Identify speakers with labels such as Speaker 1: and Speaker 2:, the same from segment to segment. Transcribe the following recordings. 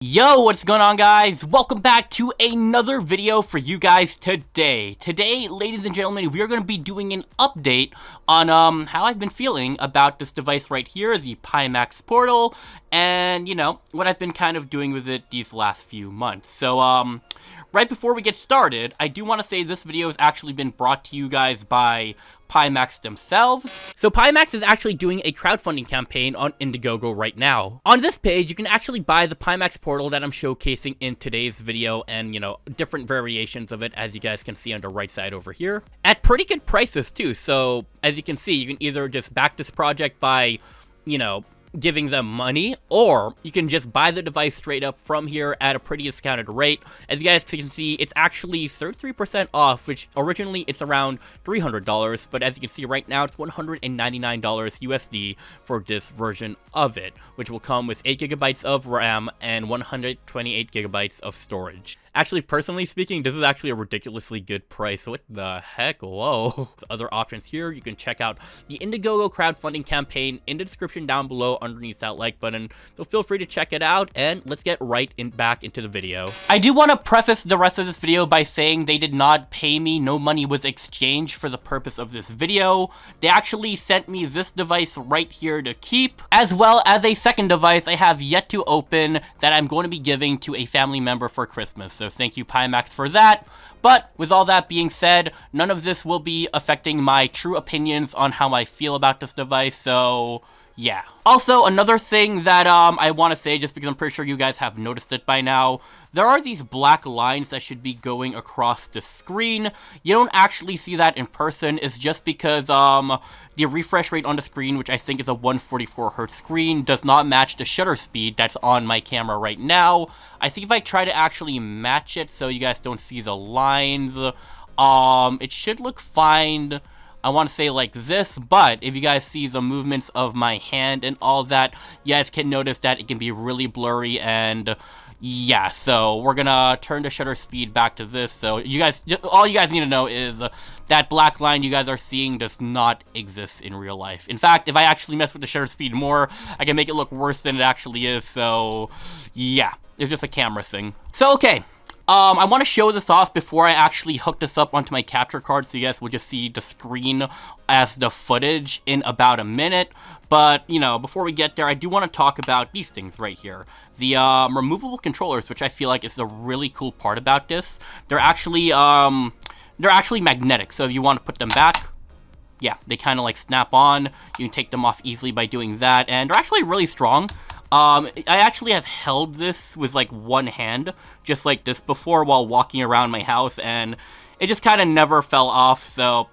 Speaker 1: Yo, what's going on, guys? Welcome back to another video for you guys today. Today, ladies and gentlemen, we are going to be doing an update on how I've been feeling about this device right here, the Pimax Portal, and, you know, what I've been kind of doing with it these last few months. So, right before we get started, I do want to say this video has actually been brought to you guys by Pimax themselves. So Pimax is actually doing a crowdfunding campaign on Indiegogo right now. On this page, you can actually buy the Pimax Portal that I'm showcasing in today's video and, you know, different variations of it, as you guys can see on the right side over here, at pretty good prices too. So as you can see, you can either just back this project by, you know, giving them money, or you can just buy the device straight up from here at a pretty discounted rate. As you guys can see, it's actually 33% off, which originally it's around $300, but as you can see right now, it's $199 USD for this version of it, which will come with 8 gigabytes of RAM and 128 gigabytes of storage. Actually, personally speaking, this is actually a ridiculously good price. What the heck? Whoa. Other options here, you can check out the Indiegogo crowdfunding campaign in the description down below underneath that like button. So feel free to check it out, and let's get back into the video. I do want to preface the rest of this video by saying they did not pay me. No money was exchanged for the purpose of this video. They actually sent me this device right here to keep, as well as a second device I have yet to open that I'm going to be giving to a family member for Christmas. So thank you, Pimax, for that. But with all that being said, none of this will be affecting my true opinions on how I feel about this device, so yeah. Also, another thing that I want to say, just because I'm pretty sure you guys have noticed it by now, there are these black lines that should be going across the screen. You don't actually see that in person. It's just because the refresh rate on the screen, which I think is a 144 Hz screen, does not match the shutter speed that's on my camera right now. I think if I try to actually match it so you guys don't see the lines, it should look fine. I want to say like this, but if you guys see the movements of my hand and all that, you guys can notice that it can be really blurry, and yeah, so we're gonna turn the shutter speed back to this. So you guys, all you guys need to know is that black line you guys are seeing does not exist in real life. In fact, if I actually mess with the shutter speed more, I can make it look worse than it actually is. So yeah, it's just a camera thing. So okay. I want to show this off before I actually hook this up onto my capture card, so you guys will just see the screen as the footage in about a minute. But, you know, before we get there, I do want to talk about these things right here. The removable controllers, which I feel like is the really cool part about this. They're actually magnetic, so if you want to put them back, yeah, they kind of like snap on. You can take them off easily by doing that, and they're actually really strong. I actually have held this with like one hand, just like this before, while walking around my house, and it just kind of never fell off. So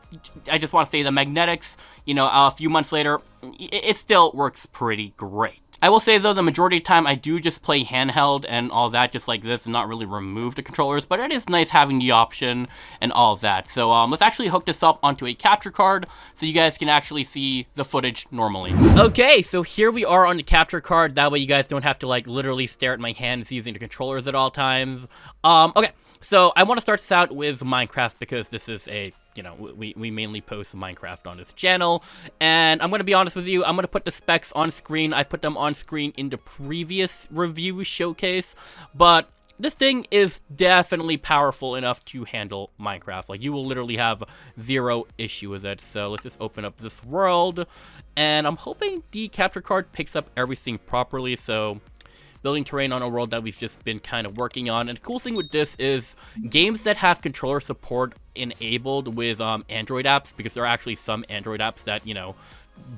Speaker 1: I just want to say the magnetics, you know, a few months later, it still works pretty great. I will say, though, the majority of the time I do just play handheld and all that, just like this, and not really remove the controllers, but it is nice having the option and all of that. So let's actually hook this up onto a capture card so you guys can actually see the footage normally. Okay, so here we are on the capture card. That way you guys don't have to like literally stare at my hands using the controllers at all times. Okay, so I want to start this out with Minecraft because this is a, you know, we mainly post Minecraft on this channel, and I'm going to be honest with you, I'm going to put the specs on screen. I put them on screen in the previous review showcase, but this thing is definitely powerful enough to handle Minecraft. Like, you will literally have zero issue with it. So let's just open up this world, and I'm hoping the capture card picks up everything properly. So building terrain on a world that we've just been kind of working on. And the cool thing with this is games that have controller support enabled with Android apps, because there are actually some Android apps that, you know,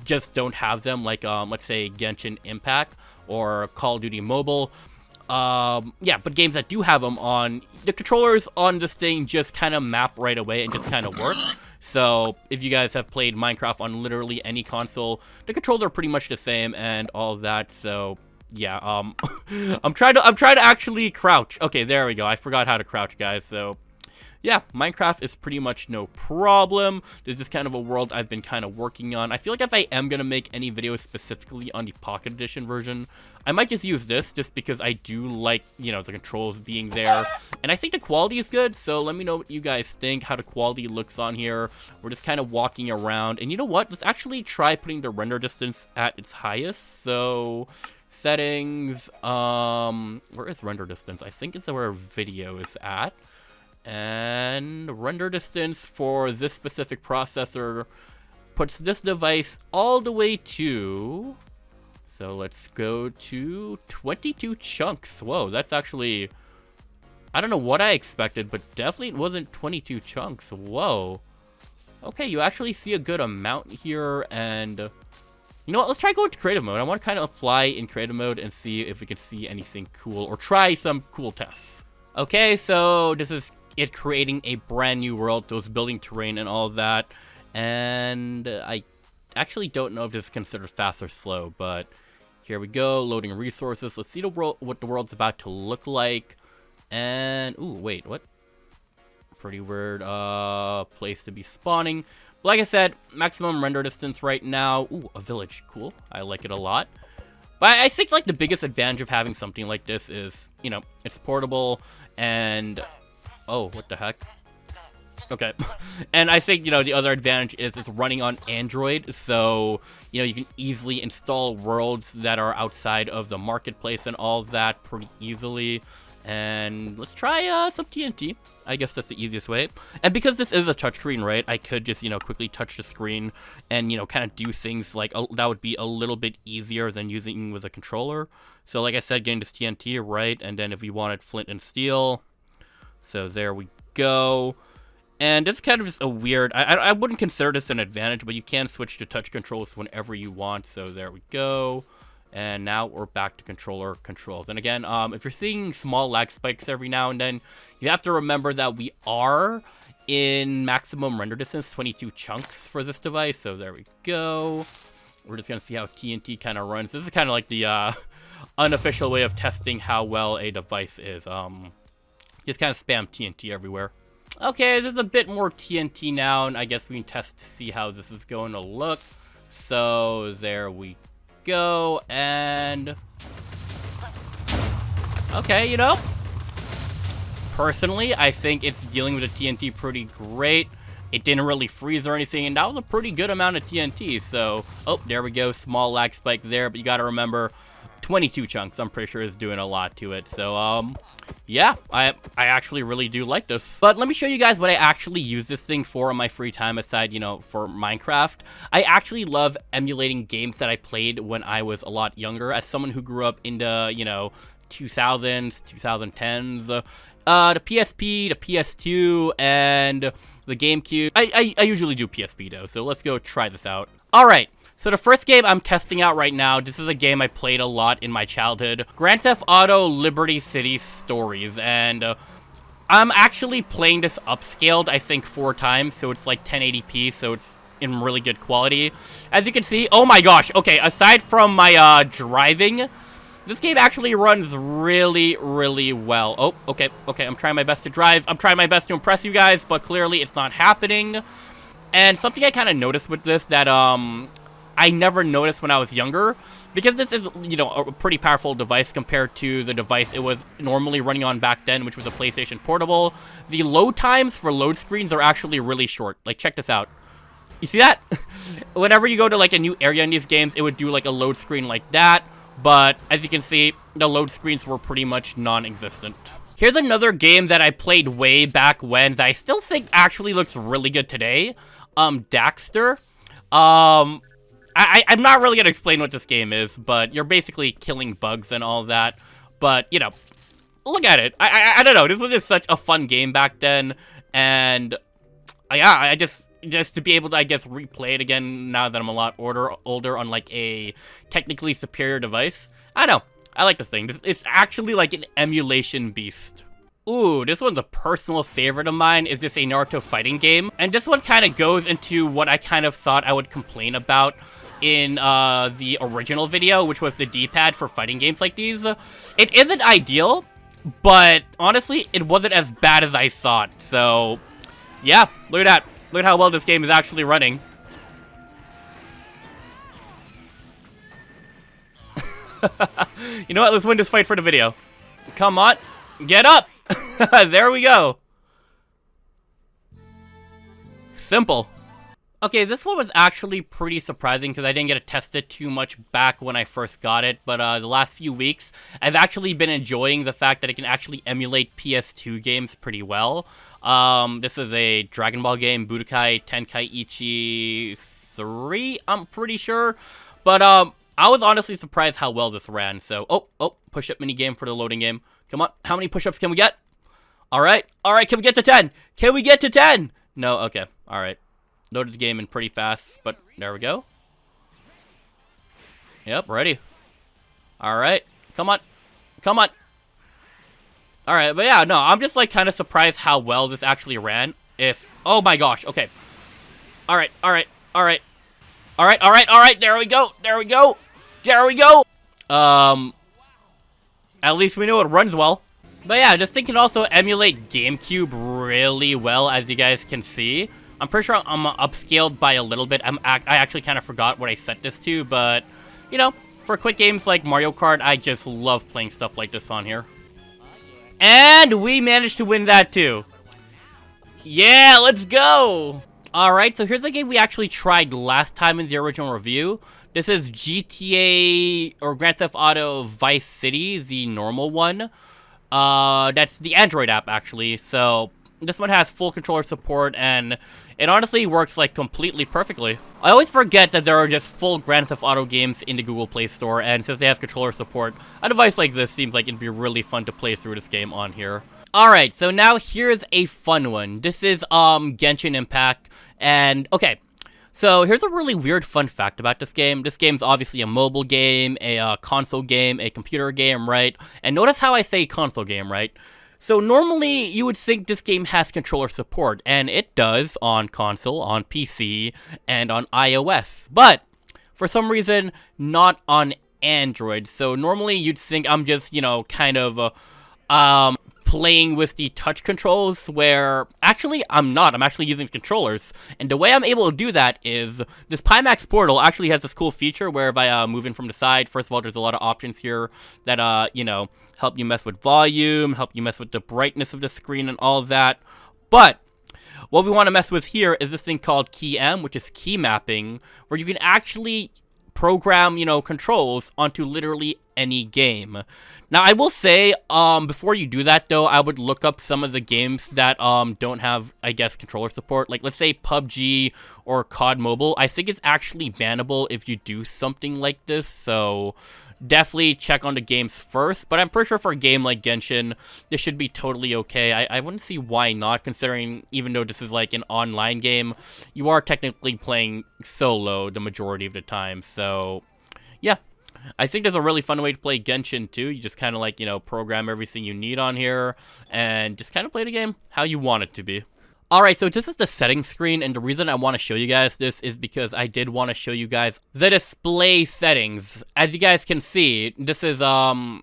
Speaker 1: just don't have them, like let's say Genshin Impact or Call of Duty Mobile. Yeah, but games that do have them on, the controllers on this thing just kind of map right away and just kind of work. So if you guys have played Minecraft on literally any console, the controls are pretty much the same and all of that. So yeah, I'm trying to actually crouch. Okay, there we go. I forgot how to crouch, guys. So yeah, Minecraft is pretty much no problem. This is kind of a world I've been kind of working on. I feel like if I am going to make any videos specifically on the Pocket Edition version, I might just use this just because I do like, you know, the controls being there. And I think the quality is good, so let me know what you guys think, how the quality looks on here. We're just kind of walking around. And you know what? Let's actually try putting the render distance at its highest. So Settings, where is render distance? I think it's where video is at. And render distance for this specific processor puts this device all the way to, so let's go to 22 chunks. Whoa, that's actually, I don't know what I expected, but definitely it wasn't 22 chunks. Whoa. Okay, you actually see a good amount here, and you know what, let's try going to creative mode. I want to kind of fly in creative mode and see if we can see anything cool, or try some cool tests. Okay, so this is it creating a brand new world, those building terrain and all of that. And I actually don't know if this is considered fast or slow, but here we go, loading resources. Let's see the world, what the world's about to look like. And, ooh, wait, what? Pretty weird place to be spawning. Like I said, maximum render distance right now. Ooh, a village, cool. I like it a lot. But I think, like, the biggest advantage of having something like this is, you know, it's portable and, oh, what the heck? Okay. And I think, you know, the other advantage is it's running on Android, so, you know, you can easily install worlds that are outside of the marketplace and all that pretty easily. And let's try some TNT. I guess that's the easiest way. And because this is a touchscreen, right, I could just, you know, quickly touch the screen and, you know, kind of do things like, that would be a little bit easier than using with a controller. So like I said, getting this TNT, right, and then if we wanted flint and steel, so there we go. And it's kind of just a weird, I wouldn't consider this an advantage, but you can switch to touch controls whenever you want. So there we go. And now we're back to controller controls. And again, if you're seeing small lag spikes every now and then, you have to remember that we are in maximum render distance, 22 chunks for this device. So there we go. We're just going to see how TNT kind of runs. This is kind of like the unofficial way of testing how well a device is. Just kind of spam TNT everywhere. Okay, there's a bit more TNT now, and I guess we can test to see how this is going to look. So there we go, and okay, you know, personally, I think it's dealing with the TNT pretty great. It didn't really freeze or anything, and that was a pretty good amount of TNT. So, oh, there we go, small lag spike there, but you got to remember, 22 chunks, I'm pretty sure is doing a lot to it. So, yeah, I actually really do like this. But let me show you guys what I actually use this thing for in my free time aside, you know, for Minecraft. I actually love emulating games that I played when I was a lot younger. As someone who grew up in the, you know, 2000s, 2010s, the PSP, the PS2, and the GameCube. I usually do PSP though, so let's go try this out. Alright. So the first game I'm testing out right now, this is a game I played a lot in my childhood. Grand Theft Auto Liberty City Stories, and I'm actually playing this upscaled, I think 4 times, so it's like 1080p, so it's in really good quality. As you can see, oh my gosh, okay, aside from my driving, this game actually runs really, really well. Oh, okay, I'm trying my best to drive. I'm trying my best to impress you guys, but clearly it's not happening. And something I kind of noticed with this that, I never noticed when I was younger, because this is, you know, a pretty powerful device compared to the device it was normally running on back then, which was a PlayStation Portable. The load times for load screens are actually really short. Like, check this out. You see that? Whenever you go to, like, a new area in these games, it would do, like, a load screen like that. But, as you can see, the load screens were pretty much non-existent. Here's another game that I played way back when that I still think actually looks really good today. Daxter. I'm not really going to explain what this game is, but you're basically killing bugs and all that. But, you know, look at it. I don't know. This was just such a fun game back then. And, yeah, I just to be able to, I guess, replay it again now that I'm a lot older on, like, a technically superior device. I don't know. I like this thing. It's actually like an emulation beast. Ooh, this one's a personal favorite of mine. Is this a Naruto fighting game? And this one kind of goes into what I kind of thought I would complain about in the original video, which was the D-pad for fighting games like these. It isn't ideal, but honestly, it wasn't as bad as I thought. So, yeah, look at that. Look at how well this game is actually running. You know what? Let's win this fight for the video. Come on. Get up! There we go. Simple. Okay, this one was actually pretty surprising because I didn't get to test it too much back when I first got it, but the last few weeks, I've actually been enjoying the fact that it can actually emulate PS2 games pretty well. This is a Dragon Ball game, Budokai Tenkaichi 3, I'm pretty sure, but I was honestly surprised how well this ran, so, push-up minigame for the loading game. Come on, how many push-ups can we get? Alright, can we get to 10? Can we get to 10? No, okay, alright. Loaded the game in pretty fast, but there we go. Yep, ready. Alright, come on. Come on. Alright, but yeah, no, I'm just like kind of surprised how well this actually ran. Oh my gosh, okay. Alright, there we go. At least we know it runs well. But yeah, this thing can also emulate GameCube really well, as you guys can see. I'm pretty sure I'm upscaled by a little bit. I actually kind of forgot what I set this to, but, you know, for quick games like Mario Kart, I just love playing stuff like this on here. And we managed to win that too. Yeah, let's go! Alright, so here's a game we actually tried last time in the original review. This is GTA, or Grand Theft Auto Vice City, the normal one. That's the Android app, actually, so this one has full controller support, and it honestly works, like, completely perfectly. I always forget that there are just full Grand Theft Auto games in the Google Play Store, and since they have controller support, a device like this seems like it'd be really fun to play through this game on here. Alright, so now here's a fun one. This is, Genshin Impact, and, okay. So, here's a really weird fun fact about this game. This game's obviously a mobile game, a console game, a computer game, right? And notice how I say console game, right? So normally, you would think this game has controller support, and it does on console, on PC, and on iOS. But, for some reason, not on Android. So normally, you'd think I'm just, you know, kind of, playing with the touch controls, where actually I'm not. I'm actually using controllers, and the way I'm able to do that is this Pimax Portal actually has this cool feature where if I move in from the side, first of all, there's a lot of options here that you know, help you mess with volume, help you mess with the brightness of the screen and all of that. But what we want to mess with here is this thing called Key M, which is key mapping, where you can actually program, you know, controls onto literally any game. Now, I will say, before you do that, though, I would look up some of the games that, don't have, I guess, controller support. Like, let's say PUBG or COD Mobile. I think it's actually bannable if you do something like this, so definitely check on the games first. But I'm pretty sure for a game like Genshin, this should be totally okay. I wouldn't see why not, considering even though this is, like, an online game, you are technically playing solo the majority of the time, so yeah. I think there's a really fun way to play Genshin, too. You just kind of, like, you know, program everything you need on here, and just kind of play the game how you want it to be. Alright, so this is the settings screen, and the reason I want to show you guys this is because I did want to show you guys the display settings. As you guys can see, this is, all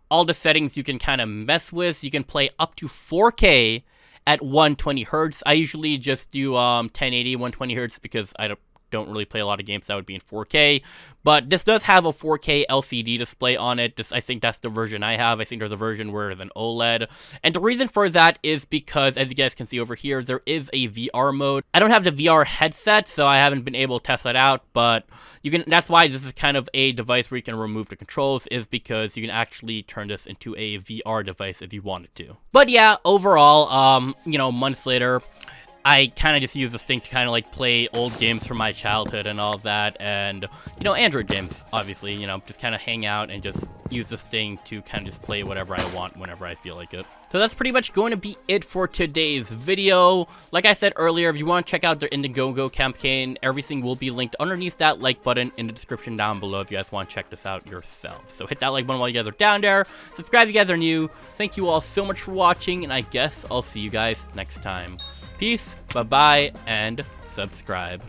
Speaker 1: the settings you can kind of mess with. You can play up to 4K at 120 Hertz. I usually just do, 1080, 120 Hertz because I don't really play a lot of games that would be in 4K, but this does have a 4K LCD display on it. I think that's the version I have. I think there's a version where there's an OLED, and the reason for that is because, as you guys can see over here, there is a VR mode. I don't have the VR headset, so I haven't been able to test that out, but you can. That's why this is kind of a device where you can remove the controls, is because you can actually turn this into a VR device if you wanted to. But yeah, overall, you know, months later, I kind of just use this thing to kind of, like, play old games from my childhood and all that, and, you know, Android games, obviously, you know, just kind of hang out and just use this thing to kind of just play whatever I want whenever I feel like it. So that's pretty much going to be it for today's video. Like I said earlier, if you want to check out their Indiegogo campaign, everything will be linked underneath that like button in the description down below if you guys want to check this out yourself. So hit that like button while you guys are down there. Subscribe if you guys are new. Thank you all so much for watching, and I guess I'll see you guys next time. Peace, bye-bye, and subscribe.